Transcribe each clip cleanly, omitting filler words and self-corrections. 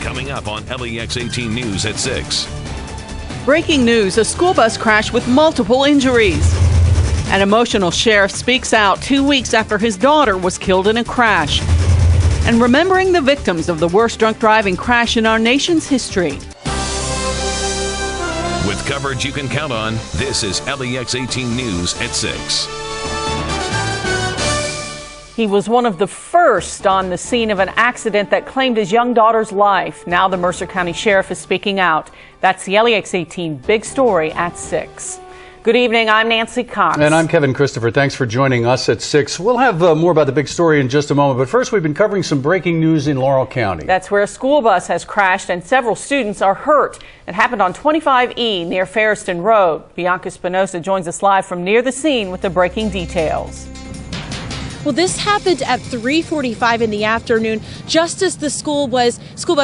Coming up on LEX-18 News at 6. Breaking news, a school bus crash with multiple injuries. An emotional sheriff speaks out 2 weeks after his daughter was killed in a crash. And remembering the victims of the worst drunk driving crash in our nation's history. With coverage you can count on, this is LEX-18 News at 6. He was one of the first on the scene of an accident that claimed his young daughter's life. Now the Mercer County Sheriff is speaking out. That's the LEX-18 Big Story at 6. Good evening, I'm Nancy Cox. And I'm Kevin Christopher. Thanks for joining us at 6. We'll have more about the big story in just a moment, but first we've been covering some breaking news in Laurel County. That's where a school bus has crashed and several students are hurt. It happened on 25E near Ferriston Road. Bianca Spinosa joins us live from near the scene with the breaking details. Well, this happened at 3:45 in the afternoon, just as the school bus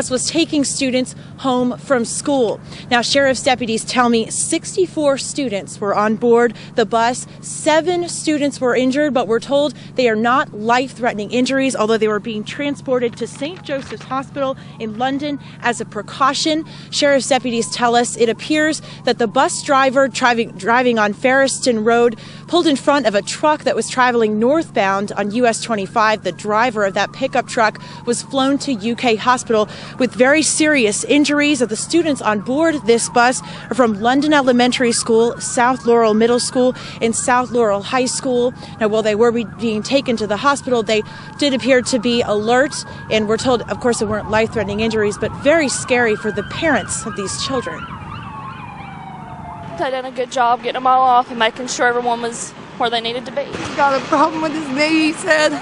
was taking students home from school. Now, sheriff's deputies tell me 64 students were on board the bus. 7 students were injured, but we're told they are not life-threatening injuries, although they were being transported to St. Joseph's Hospital in London as a precaution. Sheriff's deputies tell us it appears that the bus driver driving on Ferriston Road pulled in front of a truck that was traveling northbound on US 25. The driver of that pickup truck was flown to UK hospital with very serious injuries. Of the students on board this bus are from London Elementary School, South Laurel Middle School, and South Laurel High School. Now, while they were being taken to the hospital, they did appear to be alert, and we're told, of course, it weren't life-threatening injuries, but very scary for the parents of these children. They did a good job getting them all off and making sure everyone was where they needed to be. He's got a problem with his knee, he said.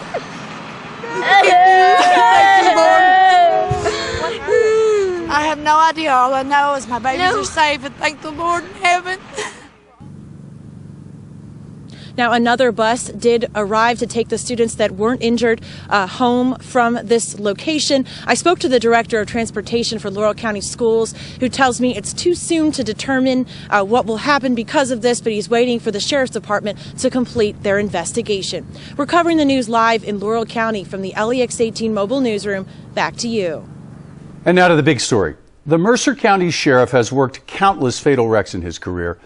I have no idea. All I know is my babies are safe, and thank the Lord in heaven. Now, another bus did arrive to take the students that weren't injured home from this location. I spoke to the director of transportation for Laurel County Schools, who tells me it's too soon to determine what will happen because of this, but he's waiting for the Sheriff's Department to complete their investigation. We're covering the news live in Laurel County from the LEX-18 mobile newsroom. Back to you. And now to the big story. The Mercer County Sheriff has worked countless fatal wrecks in his career,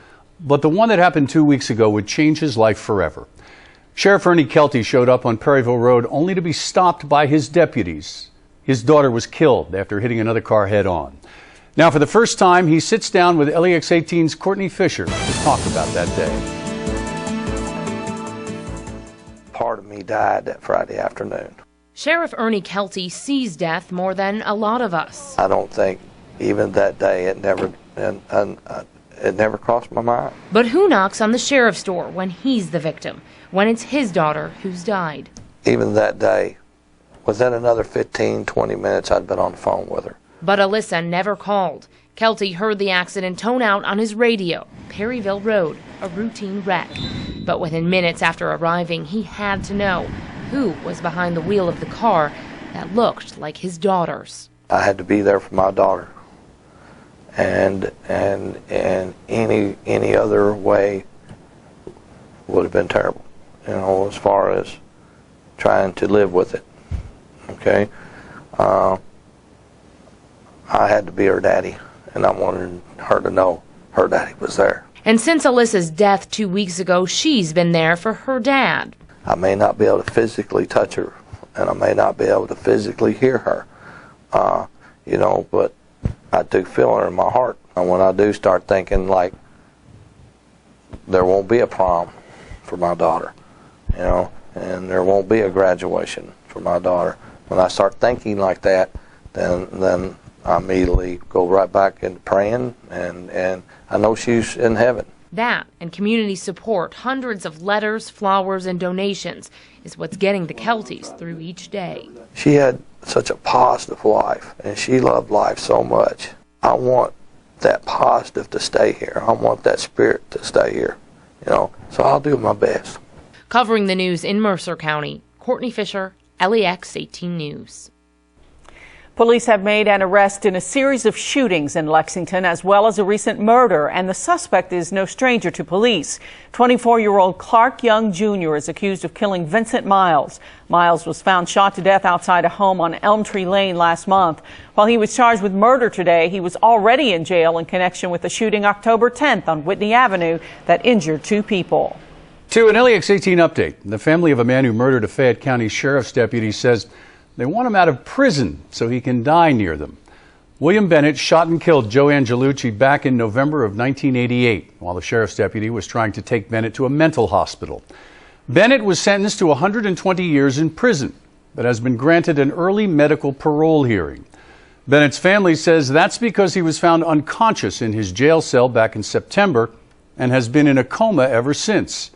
but the one that happened 2 weeks ago would change his life forever. Sheriff Ernie Kelty showed up on Perryville Road only to be stopped by his deputies. His daughter was killed after hitting another car head on. Now, for the first time, he sits down with LEX-18's Courtney Fischer to talk about that day. Part of me died that Friday afternoon. Sheriff Ernie Kelty sees death more than a lot of us. I don't think even that day it never crossed my mind. But who knocks on the sheriff's door when he's the victim, when it's his daughter who's died? Even that day, within another 15, 20 minutes, I'd been on the phone with her. But Alyssa never called. Kelty heard the accident tone out on his radio. Perryville Road, a routine wreck. But within minutes after arriving, he had to know who was behind the wheel of the car that looked like his daughter's. I had to be there for my daughter. And any other way would have been terrible, you know, as far as trying to live with it. Okay, I had to be her daddy, and I wanted her to know her daddy was there. And since Alyssa's death 2 weeks ago, she's been there for her dad. I may not be able to physically touch her, and I may not be able to physically hear her, you know, but I do feel her in my heart. And when I do start thinking, like, there won't be a prom for my daughter, you know, and there won't be a graduation for my daughter. When I start thinking like that, then I immediately go right back into praying, and I know she's in heaven. That and community support, hundreds of letters, flowers, and donations is what's getting the Keltys through each day. She had such a positive life, and she loved life so much. I want that positive to stay here. I want that spirit to stay here, you know, so I'll do my best. Covering the news in Mercer County, Courtney Fischer, LEX 18 News. Police have made an arrest in a series of shootings in Lexington, as well as a recent murder, and the suspect is no stranger to police. 24-year-old Clark Young Jr. is accused of killing Vincent Miles. Miles was found shot to death outside a home on Elm Tree Lane last month. While he was charged with murder today, he was already in jail in connection with the shooting October 10th on Whitney Avenue that injured 2 people. To an LEX-18 update, the family of a man who murdered a Fayette County Sheriff's deputy says they want him out of prison so he can die near them. William Bennett shot and killed Joe Angelucci back in November of 1988 while the sheriff's deputy was trying to take Bennett to a mental hospital. Bennett was sentenced to 120 years in prison, but has been granted an early medical parole hearing. Bennett's family says that's because he was found unconscious in his jail cell back in September and has been in a coma ever since.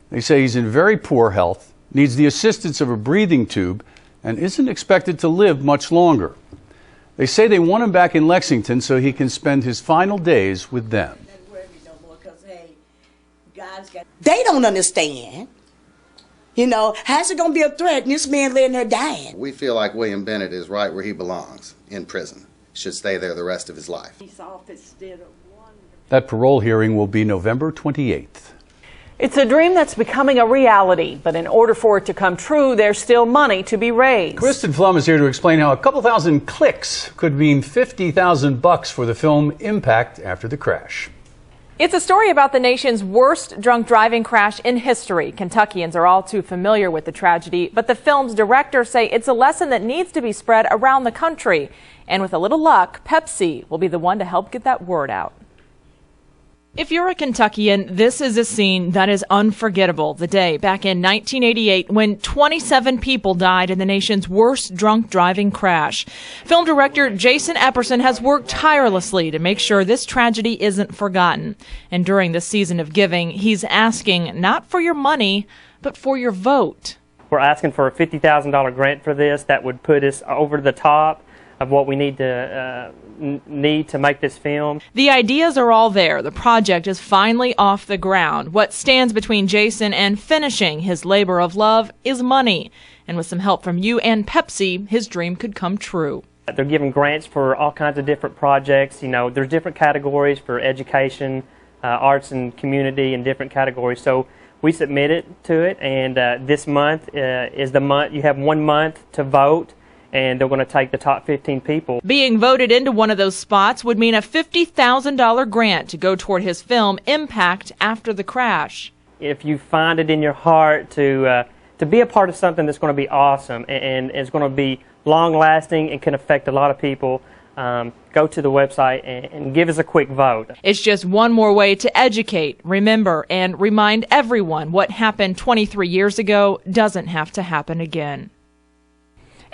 They say he's in very poor health, needs the assistance of a breathing tube, and isn't expected to live much longer. They say they want him back in Lexington so he can spend his final days with them. They don't understand. You know, how's it going to be a threat and this man laying there dying? We feel like William Bennett is right where he belongs, in prison. Should stay there the rest of his life. That parole hearing will be November 28th. It's a dream that's becoming a reality, but in order for it to come true, there's still money to be raised. Kristen Pflum is here to explain how a couple thousand clicks could mean $50,000 for the film Impact after the crash. It's a story about the nation's worst drunk driving crash in history. Kentuckians are all too familiar with the tragedy, but the film's directors say it's a lesson that needs to be spread around the country. And with a little luck, Pepsi will be the one to help get that word out. If you're a Kentuckian, this is a scene that is unforgettable. The day back in 1988 when 27 people died in the nation's worst drunk driving crash. Film director Jason Epperson has worked tirelessly to make sure this tragedy isn't forgotten. And during the season of giving, he's asking not for your money, but for your vote. We're asking for a $50,000 grant for this that would put us over the top of what we need to make this film. The ideas are all there. The project is finally off the ground. What stands between Jason and finishing his labor of love is money. And with some help from you and Pepsi, his dream could come true. They're giving grants for all kinds of different projects. You know, there's different categories for education, arts and community, and different categories. So we submitted to it, and this month is the month. You have 1 month to vote, and they're going to take the top 15 people. Being voted into one of those spots would mean a $50,000 grant to go toward his film Impact after the crash. If you find it in your heart to be a part of something that's going to be awesome and is going to be long-lasting and can affect a lot of people, go to the website and give us a quick vote. It's just one more way to educate, remember, and remind everyone what happened 23 years ago doesn't have to happen again.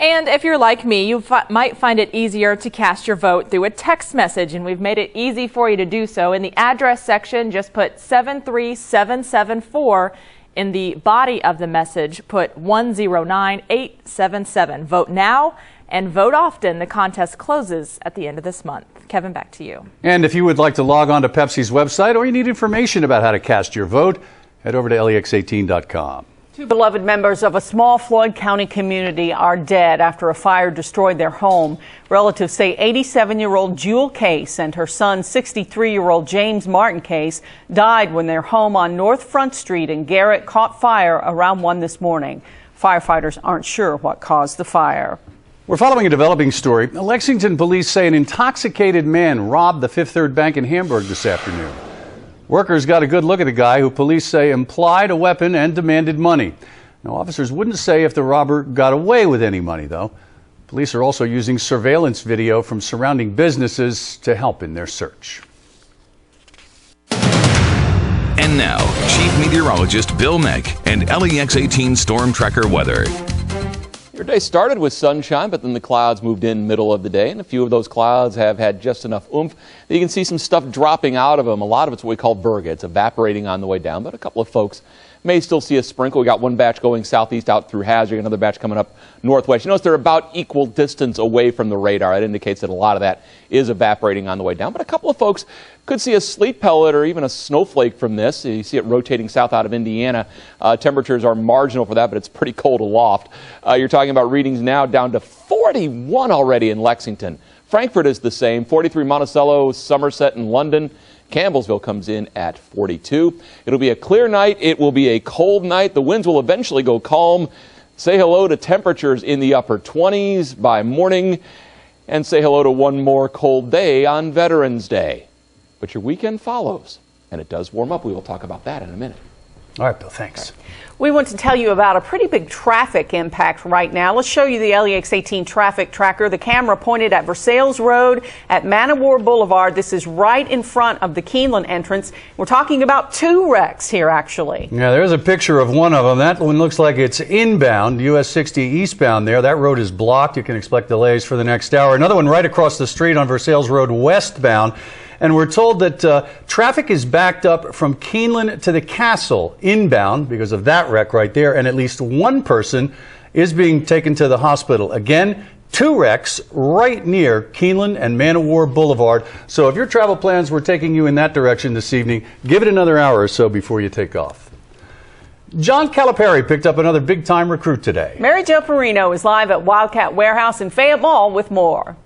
And if you're like me, you might find it easier to cast your vote through a text message, and we've made it easy for you to do so. In the address section, just put 73774. In the body of the message, put 109877. Vote now and vote often. The contest closes at the end of this month. Kevin, back to you. And if you would like to log on to Pepsi's website or you need information about how to cast your vote, head over to LEX18.com. 2 beloved members of a small Floyd County community are dead after a fire destroyed their home. Relatives say 87-year-old Jewel Case and her son 63-year-old James Martin Case died when their home on North Front Street in Garrett caught fire around 1 this morning. Firefighters aren't sure what caused the fire. We're following a developing story. Lexington police say an intoxicated man robbed the Fifth Third Bank in Hamburg this afternoon. Workers got a good look at the guy who police say implied a weapon and demanded money. Now, officers wouldn't say if the robber got away with any money, though. Police are also using surveillance video from surrounding businesses to help in their search. And now, Chief Meteorologist Bill Meck and LEX-18 Storm Tracker weather. Your day started with sunshine, but then the clouds moved in middle of the day, and a few of those clouds have had just enough oomph that you can see some stuff dropping out of them. A lot of it's what we call virga. It's evaporating on the way down, but a couple of folks May still see a sprinkle. We got one batch going southeast out through Hazard, another batch coming up northwest. You notice they're about equal distance away from the radar. That indicates that a lot of that is evaporating on the way down. But a couple of folks could see a sleet pellet or even a snowflake from this. You see it rotating south out of Indiana. Temperatures are marginal for that, but it's pretty cold aloft. You're talking about readings now down to 41 already in Lexington. Frankfurt is the same, 43 Monticello, Somerset, and London. Campbellsville comes in at 42. It'll be a clear night. It will be a cold night. The winds will eventually go calm. Say hello to temperatures in the upper 20s by morning, and say hello to one more cold day on Veterans Day. But your weekend follows, and it does warm up. We will talk about that in a minute. All right, Bill, thanks. We want to tell you about a pretty big traffic impact right now. Let's show you the LEX-18 traffic tracker. The camera pointed at Versailles Road at Man-O-War Boulevard. This is right in front of the Keeneland entrance. We're talking about 2 wrecks here, actually. Yeah, there's a picture of one of them. That one looks like it's inbound, US 60 eastbound there. That road is blocked. You can expect delays for the next hour. Another one right across the street on Versailles Road westbound. And we're told that traffic is backed up from Keeneland to the Castle inbound because of that wreck right there, and at least one person is being taken to the hospital. Again, 2 wrecks right near Keeneland and Man-O-War Boulevard. So if your travel plans were taking you in that direction this evening, give it another hour or so before you take off. John Calipari picked up another big-time recruit today. Mary Jo Perino is live at Wildcat Warehouse in Fayette Mall with more.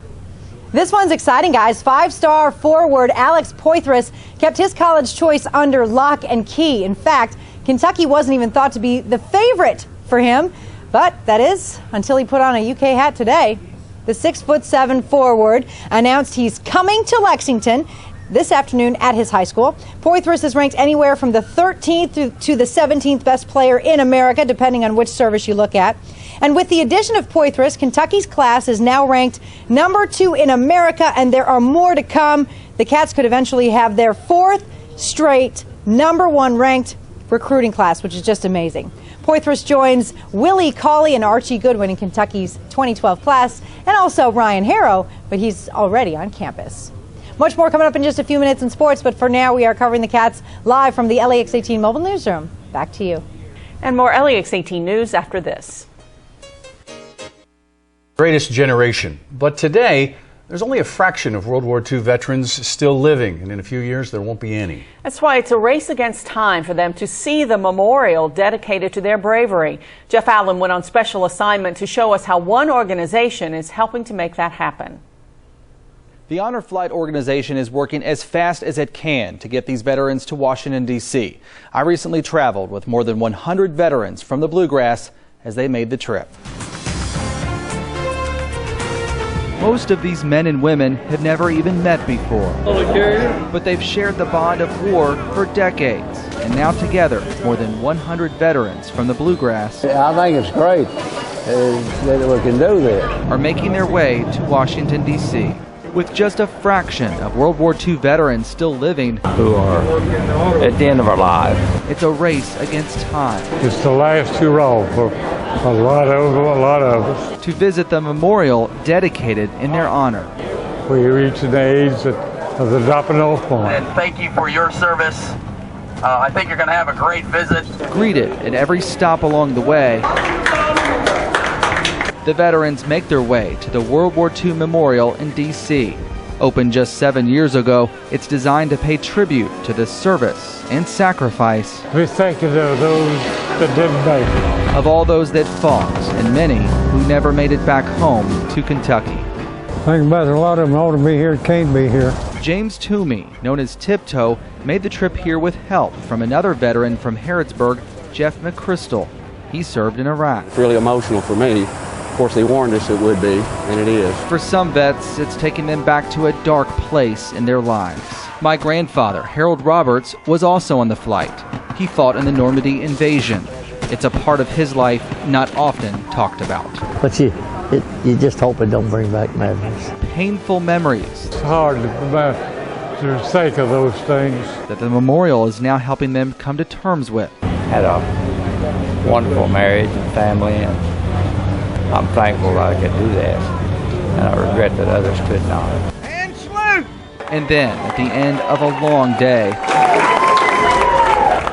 This one's exciting, guys. 5-star forward Alex Poitras kept his college choice under lock and key. In fact, Kentucky wasn't even thought to be the favorite for him, but that is until he put on a UK hat today. The 6'7" forward announced he's coming to Lexington this afternoon at his high school. Poitras is ranked anywhere from the 13th to the 17th best player in America, depending on which service you look at. And with the addition of Poitras, Kentucky's class is now ranked number 2 in America, and there are more to come. The Cats could eventually have their 4th straight number 1 ranked recruiting class, which is just amazing. Poitras joins Willie Cauley and Archie Goodwin in Kentucky's 2012 class, and also Ryan Harrow, but he's already on campus. Much more coming up in just a few minutes in sports, but for now we are covering the Cats live from the LEX-18 mobile newsroom. Back to you. And more LEX-18 news after this. Greatest generation. But today, there's only a fraction of World War II veterans still living, and in a few years there won't be any. That's why it's a race against time for them to see the memorial dedicated to their bravery. Jeff Allen went on special assignment to show us how one organization is helping to make that happen. The Honor Flight organization is working as fast as it can to get these veterans to Washington, D.C. I recently traveled with more than 100 veterans from the Bluegrass as they made the trip. Most of these men and women have never even met before, but they've shared the bond of war for decades. And now together, more than 100 veterans from the Bluegrass I think it's great that we can do this. Are making their way to Washington, D.C. With just a fraction of World War II veterans still living Who are at the end of our lives. It's a race against time. It's the last hurrah for a lot of us. To visit the memorial dedicated in their honor. We reach the age of the dropping off point. And thank you for your service. I think you're going to have a great visit. Greeted at every stop along the way, the veterans make their way to the World War II Memorial in D.C. Opened just 7 years ago, it's designed to pay tribute to the service and sacrifice We thank you to those that didn't make it. of all those that fought and many who never made it back home to Kentucky. Think about it, a lot of them ought to be here, can't be here. James Toomey, known as Tiptoe, made the trip here with help from another veteran from Harrodsburg, Jeff McChrystal. He served in Iraq. It's really emotional for me. Of course, they warned us it would be, and it is. For some vets, it's taking them back to a dark place in their lives. My grandfather, Harold Roberts, was also on the flight. He fought in the Normandy invasion. It's a part of his life not often talked about. But you just hope it don't bring back memories. Painful memories. It's hard to think of those things. That the memorial is now helping them come to terms with. Had a wonderful marriage and family, and I'm thankful that I could do that, and I regret that others could not. And then, at the end of a long day,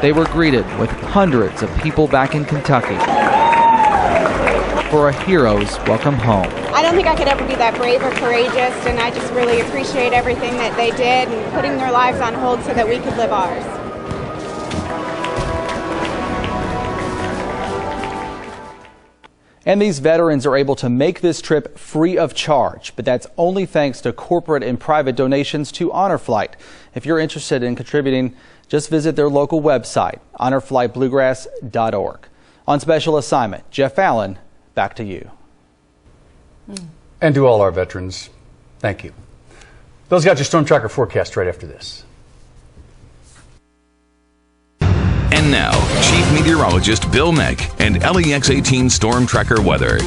they were greeted with hundreds of people back in Kentucky for a hero's welcome home. I don't think I could ever be that brave or courageous, and I just really appreciate everything that they did and putting their lives on hold so that we could live ours. And these veterans are able to make this trip free of charge, but that's only thanks to corporate and private donations to Honor Flight. If you're interested in contributing, just visit their local website, honorflightbluegrass.org. On special assignment, Jeff Allen, back to you. And to all our veterans, thank you. Bill's got your storm tracker forecast right after this. And now, Chief Meteorologist Bill Meck and LEX-18 Storm Tracker weather.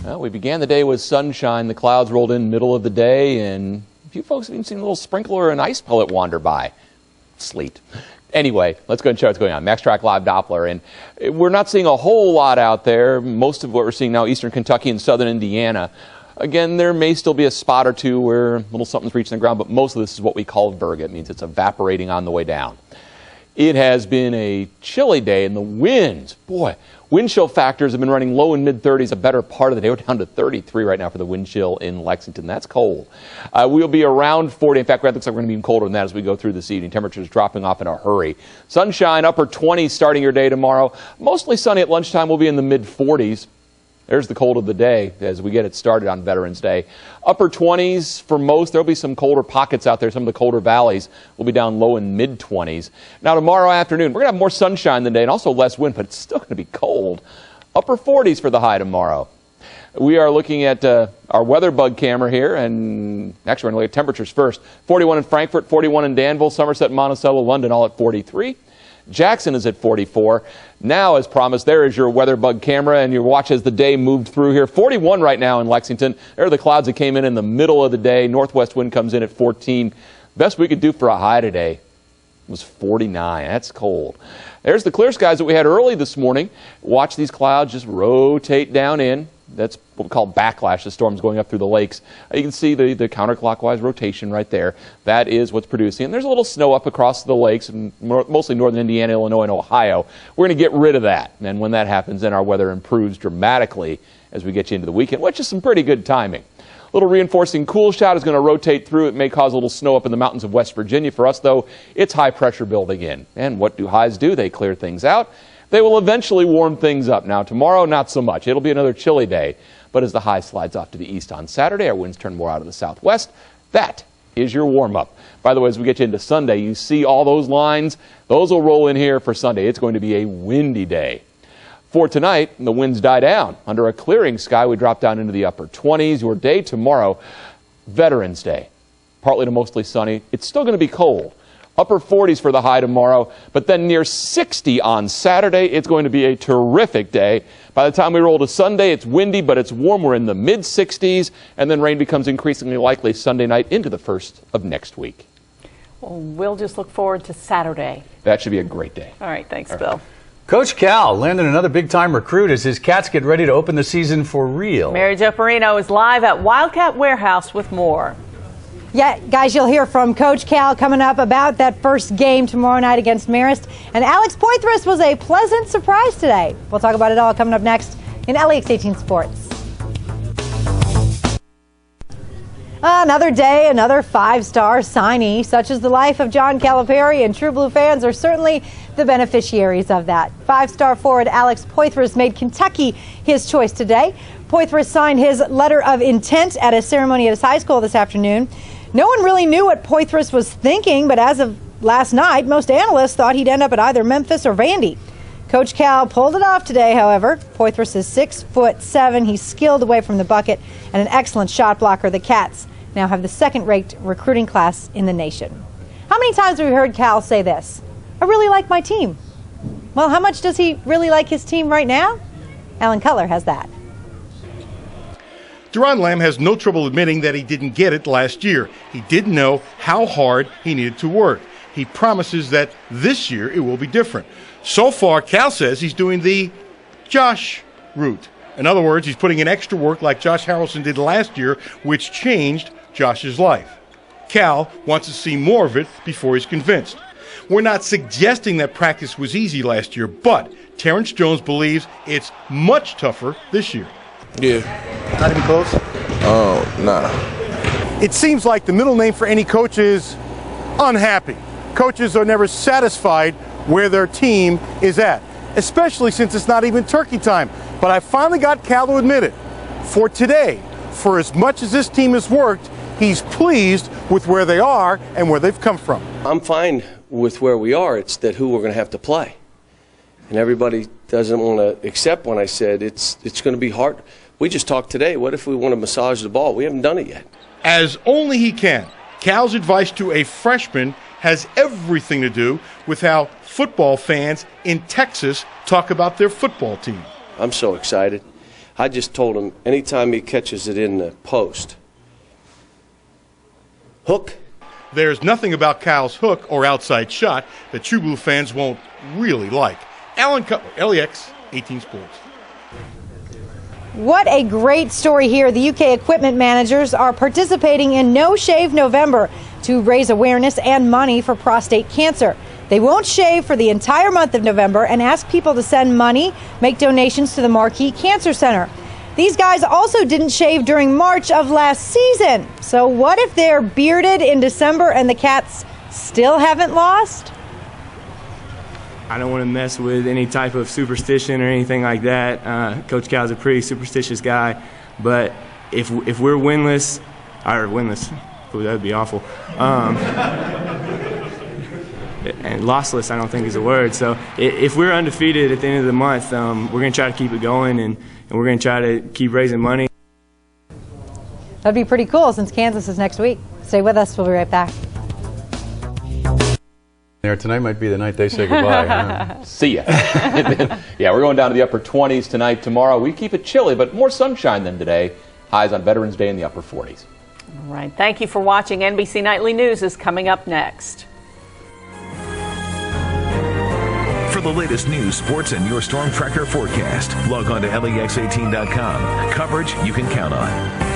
Well, we began the day with sunshine. The clouds rolled in middle of the day, and a few folks have even seen a little sprinkle or an ice pellet wander by. Sleet. Anyway, let's go and show what's going on. Max Track Live Doppler, and we're not seeing a whole lot out there. Most of what we're seeing now, eastern Kentucky and southern Indiana. Again, there may still be a spot or two where a little something's reaching the ground, but most of this is what we call virga. It means it's evaporating on the way down. It has been a chilly day, and the winds, boy, wind chill factors have been running low in mid-30s a better part of the day. We're down to 33 right now for the wind chill in Lexington. That's cold. We'll be around 40. In fact, it looks like we're going to be even colder than that as we go through this evening. Temperatures dropping off in a hurry. Sunshine, upper 20s starting your day tomorrow. Mostly sunny at lunchtime. We'll be in the mid-40s. There's the cold of the day as we get it started on Veterans Day. Upper 20s for most. There'll be some colder pockets out there. Some of the colder valleys will be down low in mid-20s. Now tomorrow afternoon, we're going to have more sunshine than today and also less wind, but it's still going to be cold. Upper 40s for the high tomorrow. We are looking at our weather bug camera here, and actually we're going to look at temperatures first. 41 in Frankfort, 41 in Danville, Somerset, Monticello, London, all at 43. Jackson is at 44. Now, as promised, there is your weather bug camera, and you watch as the day moved through here. 41 right now in Lexington. There are the clouds that came in the middle of the day. Northwest wind comes in at 14. Best we could do for a high today was 49. That's cold. There's the clear skies that we had early this morning. Watch these clouds just rotate down in. That's what we call backlash, the storms going up through the lakes. You can see the counterclockwise rotation right there. That is what's producing. And there's a little snow up across the lakes, mostly northern Indiana, Illinois, and Ohio. We're going to get rid of that. And when that happens, then our weather improves dramatically as we get you into the weekend, which is some pretty good timing. A little reinforcing cool shot is going to rotate through. It may cause a little snow up in the mountains of West Virginia. For us, though, it's high pressure building in. And what do highs do? They clear things out. They will eventually warm things up. Now, tomorrow, not so much. It'll be another chilly day. But as the high slides off to the east on Saturday, our winds turn more out of the southwest. That is your warm-up. By the way, as we get you into Sunday, you see all those lines. Those will roll in here for Sunday. It's going to be a windy day. For tonight, the winds die down. Under a clearing sky, we drop down into the upper 20s. Your day tomorrow, Veterans Day. Partly to mostly sunny. It's still going to be cold. Upper 40s for the high tomorrow, but then near 60 on Saturday. It's going to be a terrific day. By the time we roll to Sunday, it's windy, but it's warm. We're in the mid-60s, and then rain becomes increasingly likely Sunday night into the first of next week. Well, we'll just look forward to Saturday. That should be a great day. All right, thanks, Bill. Coach Cal landed another big-time recruit as his Cats get ready to open the season for real. Mary Jo Perino is live at Wildcat Warehouse with more. Yeah, guys, you'll hear from Coach Cal coming up about that first game tomorrow night against Marist. And Alex Poitras was a pleasant surprise today. We'll talk about it all coming up next in LEX-18 Sports. Another day, another five-star signee. Such is the life of John Calipari, and True Blue fans are certainly the beneficiaries of that. Five-star forward Alex Poitras made Kentucky his choice today. Poitras signed his letter of intent at a ceremony at his high school this afternoon. No one really knew what Poitras was thinking, but as of last night, most analysts thought he'd end up at either Memphis or Vandy. Coach Cal pulled it off today, however. Poitras is 6'7". He's skilled away from the bucket and an excellent shot blocker. The Cats now have the second-ranked recruiting class in the nation. How many times have we heard Cal say this? I really like my team. Well, how much does he really like his team right now? Alan Cutler has that. Duron Lamb has no trouble admitting that he didn't get it last year. He didn't know how hard he needed to work. He promises that this year it will be different. So far, Cal says he's doing the Josh route. In other words, he's putting in extra work like Josh Harrelson did last year, which changed Josh's life. Cal wants to see more of it before he's convinced. We're not suggesting that practice was easy last year, but Terrence Jones believes it's much tougher this year. Yeah. Not even close? Oh, nah. It seems like the middle name for any coach is unhappy. Coaches are never satisfied where their team is at, especially since it's not even turkey time. But I finally got Cal to admit it. For today, for as much as this team has worked, he's pleased with where they are and where they've come from. I'm fine with where we are. It's that who we're going to have to play. And everybody doesn't want to accept when I said it's going to be hard. We just talked today. What if we want to massage the ball? We haven't done it yet. As only he can, Cal's advice to a freshman has everything to do with how football fans in Texas talk about their football team. I'm so excited. I just told him anytime he catches it in the post, hook. There's nothing about Cal's hook or outside shot that True Blue fans won't really like. Alan Cutler, LEX 18 Sports. What a great story here. The UK equipment managers are participating in No Shave November to raise awareness and money for prostate cancer. They won't shave for the entire month of November and ask people to send money, make donations to the Marquee Cancer Center. These guys also didn't shave during March of last season. So what if they're bearded in December and the cats still haven't lost? I don't want to mess with any type of superstition or anything like that. Coach Cal's a pretty superstitious guy, but if we're winless, ooh, that would be awful. And lossless, I don't think is a word. So if we're undefeated at the end of the month, we're going to try to keep it going, and we're going to try to keep raising money. That'd be pretty cool since Kansas is next week. Stay with us. We'll be right back. There tonight might be the night they say goodbye. Huh? See ya. Yeah, we're going down to the upper 20s tonight. Tomorrow we keep it chilly, but more sunshine than today. Highs on Veterans Day in the upper 40s. All right. Thank you for watching. NBC Nightly News is coming up next. For the latest news, sports, and your Storm Tracker forecast, log on to LEX18.com. Coverage you can count on.